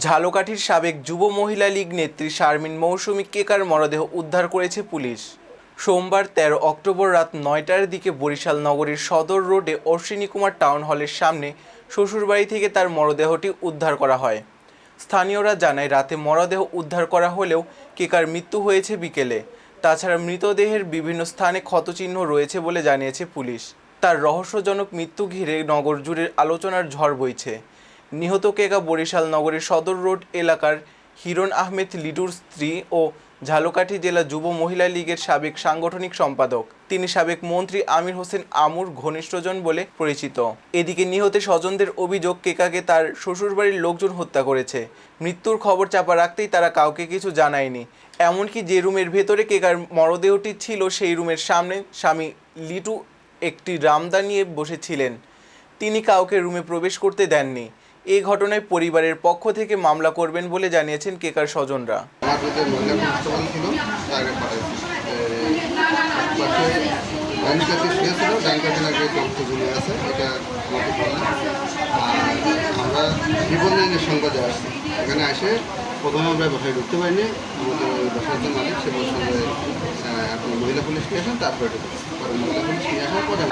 ঝালকাঠির সাবেক যুব মহিলা লীগ নেত্রী শারমিন মৌসুমী কেকার মরদেহ উদ্ধার করেছে পুলিশ। সোমবার ১৩ অক্টোবর রাত ৯টার দিকে বরিশাল নগরীর সদর রোডে অশ্বিনী কুমার টাউন হলের সামনে শ্বশুরবাড়ি থেকে তার মরদেহটি উদ্ধার করা হয়। স্থানীয়রা জানায় রাতে মরদেহ উদ্ধার করা হলেও কেকার মৃত্যু হয়েছে বিকেলে। তাছাড়া মৃতদেহের বিভিন্ন স্থানে ক্ষতচিহ্ন রয়েছে বলে জানিয়েছে পুলিশ। তার রহস্যজনক মৃত্যু ঘিরে নগর জুড়ে আলোচনার ঝড় বইছে। নিহত কেকা বরিশাল নগরের সদর রোড এলাকার হিরণ আহমেদ লিটুর স্ত্রী ও ঝালকাঠি জেলা যুব মহিলা লীগের সাবেক সাংগঠনিক সম্পাদক। তিনি সাবেক মন্ত্রী আমির হোসেন আমুর ঘনিষ্ঠজন বলে পরিচিত। এদিকে নিহতের স্বজনদের অভিযোগ কেকাকে তার শ্বশুরবাড়ির লোকজন হত্যা করেছে। মৃত্যুর খবর চাপা রাখতেই তারা কাউকে কিছু জানায়নি। এমনকি যে রুমের ভেতরে কেকার মরদেহটি ছিল সেই রুমের সামনে স্বামী লিটু একটি রামদা নিয়ে বসেছিলেন। তিনি কাউকে রুমে প্রবেশ করতে দেননি। এই ঘটনায় পরিবারের পক্ষ থেকে মামলা করবেন বলে জানিয়েছেন কেকার স্বজনরা। এখানে আসে প্রথমে আমরা বাসায় ঢুকতে পারিনি। আমাদের বাসার যে মালিক সে বলছে এখন মহিলা পুলিশ নিয়ে আসেন, তারপরে মহিলা পুলিশ নিয়ে আসার পরে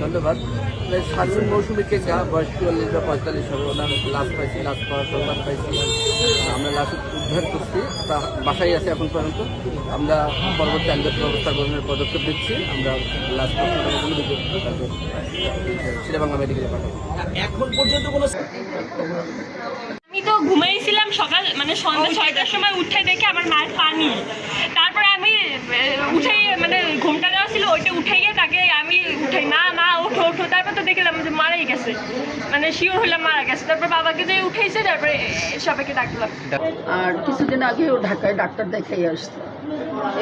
ধন্যবাদ। শারমিন মৌসুমী কেকা বয়স ৪৪ বা ৪৫ হবে। ওনার লাশ পাইছি, লাশ পাওয়ার সংবাদ পাইছি। আমরা লাশ উদ্ধার করছি, বাসায় আছে এখন পর্যন্ত। আমরা পরবর্তী আইনগত ব্যবস্থা গ্রহণের পদক্ষেপ দিচ্ছি। আমরা লাশ শেরেবাংলা মেডিকেলে পাঠাবো। এখন পর্যন্ত কোনো আমি তো ঘুমাইছিলাম, সকাল মানে সন্ধ্যা ৬টার সময় উঠে দেখে আমার মায়ের পানি। তারপরে আমি উঠে মানে ঘুমটা দেওয়া ছিল, ওইটা উঠে গিয়ে তাকে আমি উঠাই, না মা ওঠো ওঠো। তারপর তো দেখলাম যে মারাই গেছে, মানে শিওর হইলাম মারা গেছে। তারপর বাবাকে যে উঠেছে, তারপরে সবাইকে ডাকলাম। আর কিছুদিন আগে ও ঢাকায় ডাক্তার দেখাই আসতো।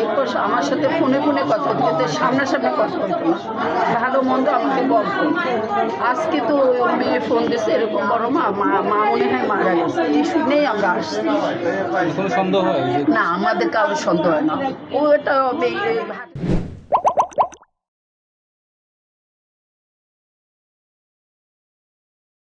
এরপর আমার সাথে ফোনে কথা বলতে, সামনাসামনি কথা বলতো না, ভালো মন্দ আমাকে বলতো। আজকে তো মেয়ে ফোন দিয়েছে, এরকম বড় মা মনে হয় মারা গেছে। এই শুনেই আমরা আসছি। না, আমাদের কারোর সন্দেহ হয় না। ও এটা